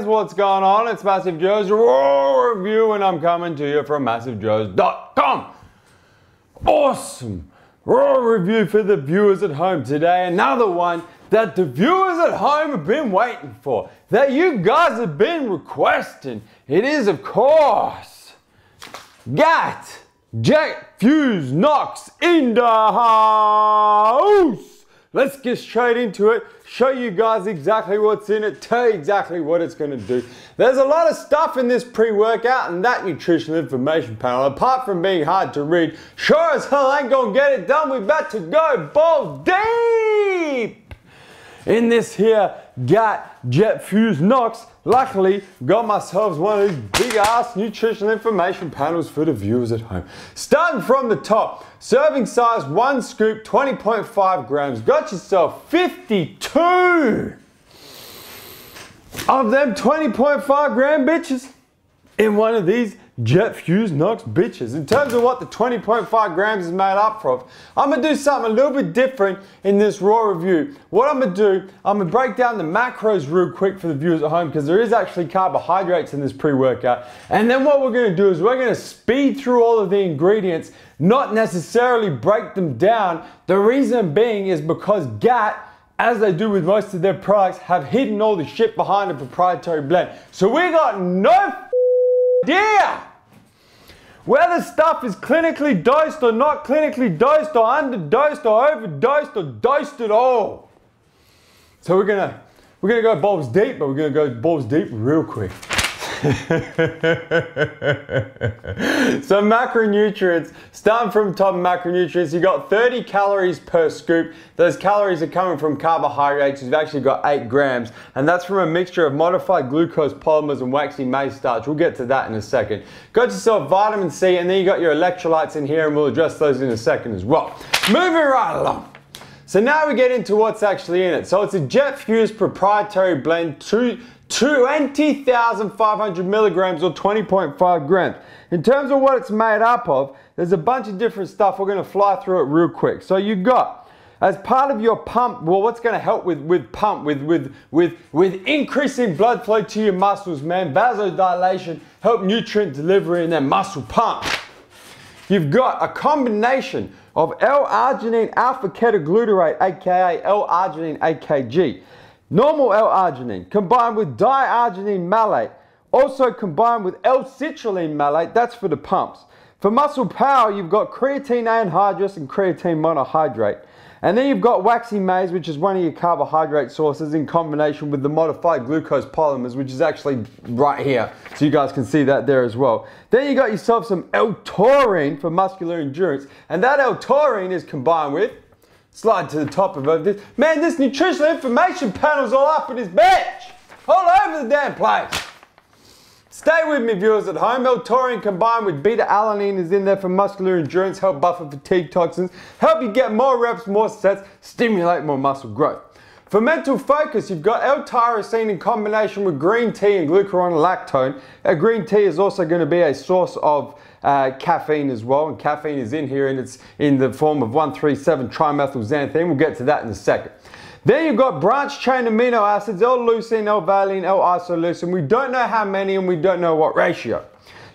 guys, what's going on? It's Massive Joe's Raw Review, and I'm coming to you from MassiveJoes.com. Awesome Raw Review for the viewers at home today. Another one that the viewers at home have been waiting for, that you guys have been requesting. It is, of course, GAT Jet Fuse Knox in the house. Let's get straight into it, show you guys exactly what's in it, tell you exactly what it's going to do. There's a lot of stuff in this pre-workout and that nutritional information panel, apart from being hard to read, sure as hell ain't going to get it done. We're about to go balls deep in this here GAT Jet Fuse Knox. Luckily, got myself one of these big ass nutritional information panels for the viewers at home. Starting from the top, serving size 1 scoop, 20.5 grams. Got yourself 52 of them 20.5 gram bitches in one of these Jet Fuse Knox bitches. In terms of what the 20.5 grams is made up of, I'm gonna do something a little bit different in this raw review. What I'm gonna do, I'm gonna break down the macros real quick for the viewers at home, because there is actually carbohydrates in this pre-workout. And then what we're gonna do is we're gonna speed through all of the ingredients, not necessarily break them down. The reason being is because GAT, as they do with most of their products, have hidden all the shit behind a proprietary blend. So we got no idea whether stuff is clinically dosed or not clinically dosed, or underdosed or overdosed or dosed at all. So we're gonna go balls deep, but we're gonna go balls deep real quick. So macronutrients, starting from top, macronutrients, you got 30 calories per scoop. Those calories are coming from carbohydrates. You've actually got 8 grams, and that's from a mixture of modified glucose polymers and waxy maize starch. We'll get to that in a second. Got yourself vitamin C, and then you got your electrolytes in here, and we'll address those in a second as well. Moving right along. So now we get into what's actually in it. So it's a Jet Fuse proprietary blend, 20,500 milligrams or 20.5 grams. In terms of what it's made up of, there's a bunch of different stuff. We're going to fly through it real quick. So you got, as part of your pump, well, what's going to help with increasing blood flow to your muscles, man, vasodilation, help nutrient delivery and then muscle pump. You've got a combination of L-arginine alpha-ketoglutarate, aka L-arginine AKG. Normal L-arginine combined with diarginine malate, also combined with L-citrulline malate, that's for the pumps. For muscle power, you've got creatine anhydrous and creatine monohydrate. And then you've got waxy maize, which is one of your carbohydrate sources, in combination with the modified glucose polymers, which is actually right here. So you guys can see that there as well. Then you got yourself some L-taurine for muscular endurance. And that L-taurine is combined with, slide to the top of this. Man, this nutritional information panel's all up in his bitch. All over the damn place. Stay with me, viewers at home. L-taurine combined with beta-alanine is in there for muscular endurance, help buffer fatigue toxins, help you get more reps, more sets, stimulate more muscle growth. For mental focus, you've got L-tyrosine in combination with green tea and glucuronolactone. Green tea is also going to be a source of caffeine as well, and caffeine is in here, and it's in the form of 1,3,7-trimethylxanthine. We'll get to that in a second. Then you've got branched chain amino acids, L-leucine, L-valine, L-isoleucine. We don't know how many and we don't know what ratio.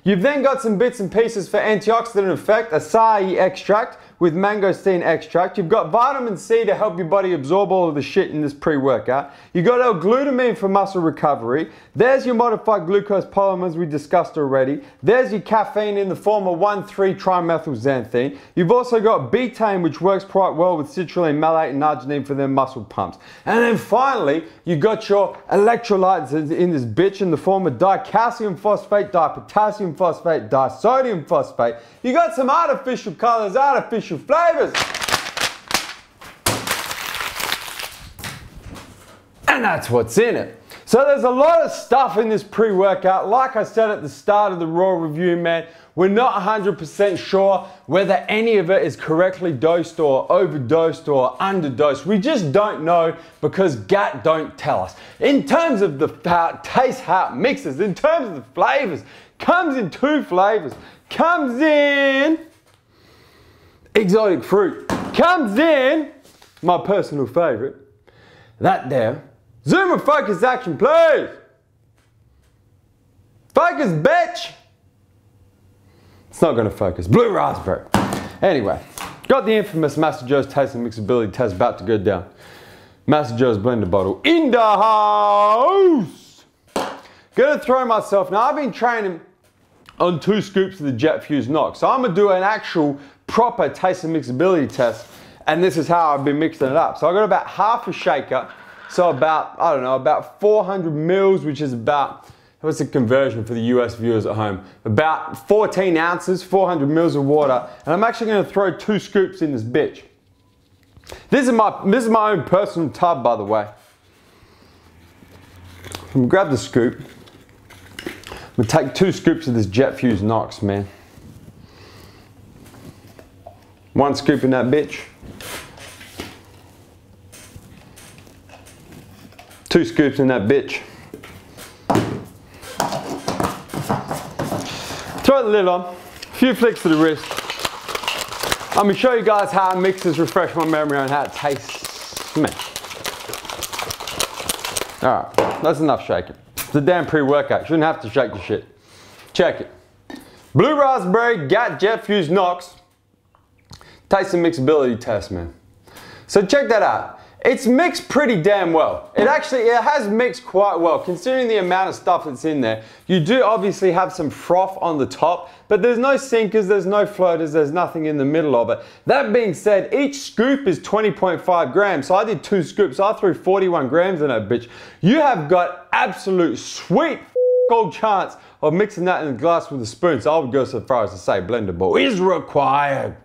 You've then got some bits and pieces for antioxidant effect, acai extract with mangosteen extract. You've got vitamin C to help your body absorb all of the shit in this pre-workout. You've got L-glutamine for muscle recovery. There's your modified glucose polymers we discussed already. There's your caffeine in the form of 1,3-trimethylxanthine. You've also got betaine, which works quite well with citrulline, malate, and arginine for their muscle pumps. And then finally, you got your electrolytes in this bitch in the form of dicalcium phosphate, dipotassium phosphate, disodium phosphate. You got some artificial colors, artificial flavors. And that's what's in it. So there's a lot of stuff in this pre-workout. Like I said at the start of the raw review, man, we're not 100% sure whether any of it is correctly dosed or overdosed or underdosed. We just don't know because GAT don't tell us. In terms of the taste, how it mixes, in terms of the flavors, comes in 2 flavors. Comes in exotic fruit. Comes in my personal favorite, that there. Zoom and focus action, please. Focus, bitch! It's not gonna focus. Blue raspberry. Anyway, got the infamous Master Joe's Taste and Mixability test about to go down. Master Joe's blender bottle in the house. Gonna throw myself, now I've been training on 2 scoops of the Jet Fuse Nox. So I'm gonna do an actual proper taste and mixability test, and this is how I've been mixing it up. So I got about half a shaker, so about, I don't know, about 400 mils, which is about, what's the conversion for the US viewers at home? About 14 ounces, 400 mils of water, and I'm actually gonna throw 2 scoops in this bitch. This is my own personal tub, by the way. I'm gonna grab the scoop. I'm gonna take 2 scoops of this Jet Fuse Nox, man. 1 scoop in that bitch. 2 scoops in that bitch. Throw the lid on, a few flicks to the wrist. I'm gonna show you guys how it mixes, refresh my memory on how it tastes. Man. All right, that's enough shaking. It's a damn pre-workout, shouldn't have to shake the shit. Check it. Blue raspberry, GAT Jet Fuse Nox. Taste and mixability test, man. So check that out. It's mixed pretty damn well. It has mixed quite well, considering the amount of stuff that's in there. You do obviously have some froth on the top, but there's no sinkers, there's no floaters, there's nothing in the middle of it. That being said, each scoop is 20.5 grams, so I did 2 scoops, so I threw 41 grams in that bitch. You have got absolute sweet old chance of mixing that in a glass with a spoon, so I would go so far as to say blender ball is required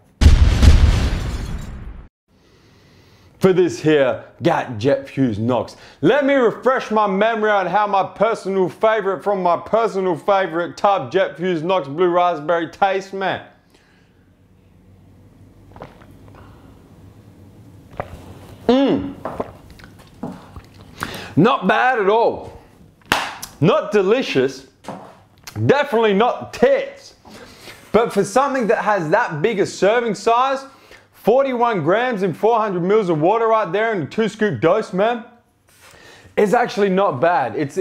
for this here GAT Jet Fuse Nox. Let me refresh my memory on how my personal favorite from my personal favorite tub Jet Fuse Nox Blue Raspberry tastes, man. Not bad at all. Not delicious. Definitely not tits. But for something that has that big a serving size, 41 grams and 400 mils of water right there in a 2 scoop dose, man, it's actually not bad. It's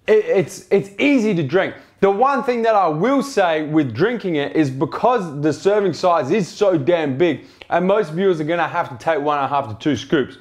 easy to drink. The one thing that I will say with drinking it is because the serving size is so damn big, and most viewers are gonna have to take 1.5 to 2 scoops.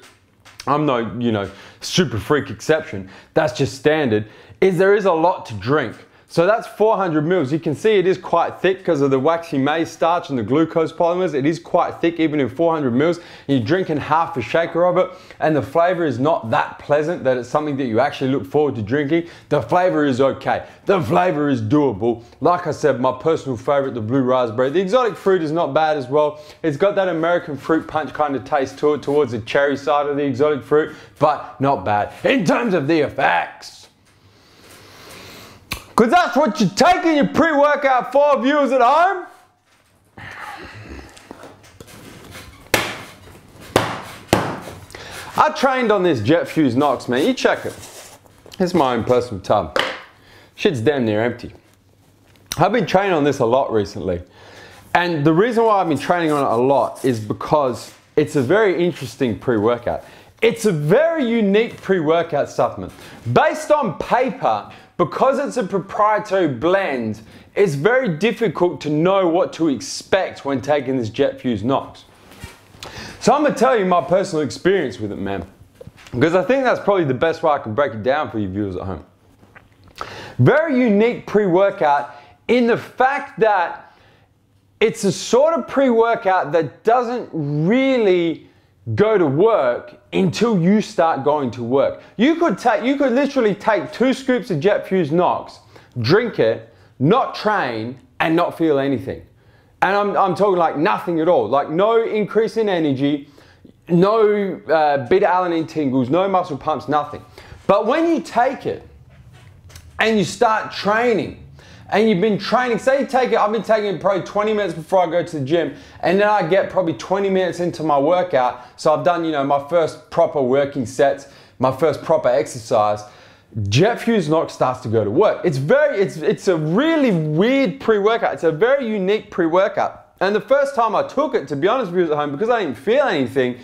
I'm no, super freak exception. That's just standard. There is a lot to drink. So that's 400 mils. You can see it is quite thick because of the waxy maize starch and the glucose polymers. It is quite thick even in 400 mils. You're drinking half a shaker of it, and the flavor is not that pleasant that it's something that you actually look forward to drinking. The flavor is okay. The flavor is doable. Like I said, my personal favorite, the blue raspberry. The exotic fruit is not bad as well. It's got that American fruit punch kind of taste to it towards the cherry side of the exotic fruit, but not bad. In terms of the effects, because that's what you're taking your pre-workout for, viewers at home. I trained on this Jet Fuse Nox, man. You check it. It's my own personal tub. Shit's damn near empty. I've been training on this a lot recently. And the reason why I've been training on it a lot is because it's a very interesting pre-workout. It's a very unique pre-workout supplement. Based on paper, because it's a proprietary blend, it's very difficult to know what to expect when taking this Jet Fuse Nox. So I'm gonna tell you my personal experience with it, man, because I think that's probably the best way I can break it down for you viewers at home. Very unique pre-workout in the fact that it's a sort of pre-workout that doesn't really go to work until you start going to work. You could literally take 2 scoops of Jet Fuse Nox, drink it, not train, and not feel anything. And I'm talking like nothing at all, like no increase in energy, no beta-alanine tingles, no muscle pumps, nothing. But when you take it and you start training, and you've been training, say you take it, I've been taking it probably 20 minutes before I go to the gym, and then I get probably 20 minutes into my workout, so I've done, my first proper working sets, my first proper exercise, Jet Fuse Nox starts to go to work. It's a really weird pre-workout. It's a very unique pre-workout. And the first time I took it, to be honest with you at home, because I didn't feel anything,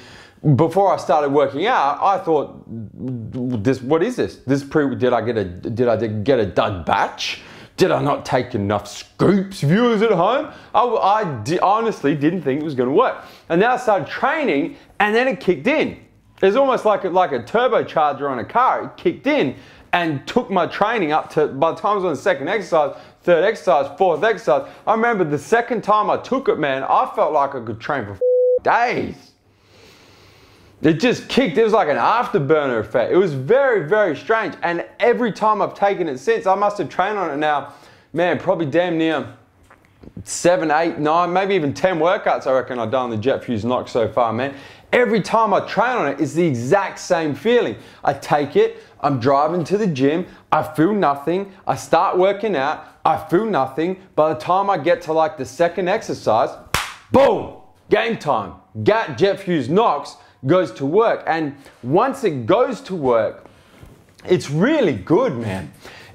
before I started working out, I thought, what is this? Did I get a dud batch? Did I not take enough scoops, viewers at home? I honestly didn't think it was going to work. And then I started training, and then it kicked in. It's almost like a turbocharger on a car. It kicked in and took my training up to, by the time I was on the second exercise, third exercise, fourth exercise, I remember the second time I took it, man, I felt like I could train for days. It just kicked. It was like an afterburner effect. It was very, very strange. And every time I've taken it since, I must have trained on it now, man, probably damn near 7, 8, 9, maybe even 10 workouts I reckon I've done the JetFuse Nox so far, man. Every time I train on it, it's the exact same feeling. I take it, I'm driving to the gym, I feel nothing, I start working out, I feel nothing. By the time I get to like the second exercise, boom, game time. JetFuse Nox goes to work, and once it goes to work, it's really good, man.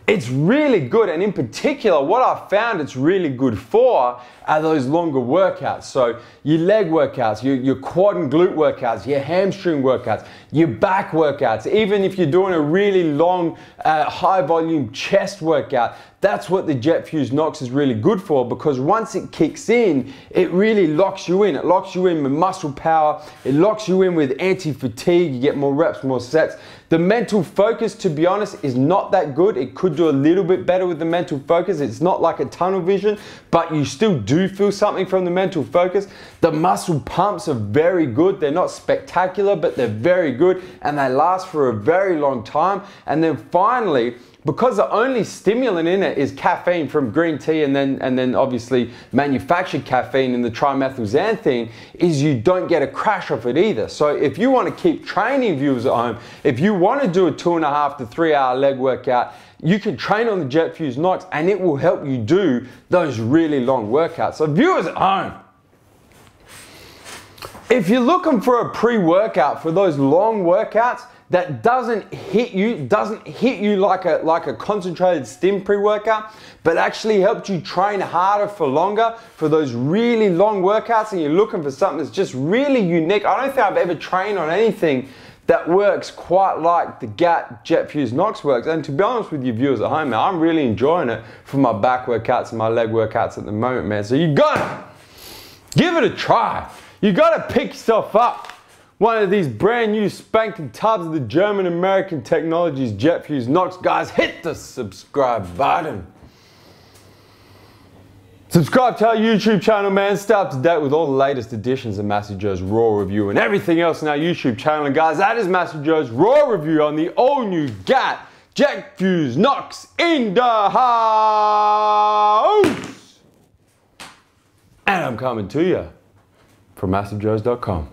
It's really good, and in particular, what I found it's really good for are those longer workouts. So your leg workouts, your quad and glute workouts, your hamstring workouts, your back workouts, even if you're doing a really long, high volume chest workout, that's what the JetFuse Nox is really good for, because once it kicks in, it really locks you in. It locks you in with muscle power. It locks you in with anti-fatigue. You get more reps, more sets. The mental focus, to be honest, is not that good. It could do a little bit better with the mental focus. It's not like a tunnel vision, but you still do feel something from the mental focus. The muscle pumps are very good. They're not spectacular, but they're very good, and they last for a very long time. And then finally, because the only stimulant in it is caffeine from green tea, and then obviously manufactured caffeine in the trimethylxanthine, is you don't get a crash off it either. So if you want to keep training, viewers at home, if you want to do a 2.5 to 3 hour leg workout, you can train on the JetFuse Nox, and it will help you do those really long workouts. So viewers at home, if you're looking for a pre-workout for those long workouts that doesn't hit you like a concentrated stim pre-workout, but actually helps you train harder for longer for those really long workouts, and you're looking for something that's just really unique. I don't think I've ever trained on anything that works quite like the GAT JetFuse Nox works. And to be honest with you viewers at home, man, I'm really enjoying it for my back workouts and my leg workouts at the moment, man. So you gotta give it a try. You gotta pick yourself up one of these brand new spanking tubs of the German American Technologies JetFuse Nox. Guys, hit the subscribe button. Subscribe to our YouTube channel, man. Stay up to date with all the latest editions of Master Joe's Raw Review and everything else on our YouTube channel. And guys, that is Master Joe's Raw Review on the all-new GAT JetFuse Nox in the house. And I'm coming to you from MasterJoes.com.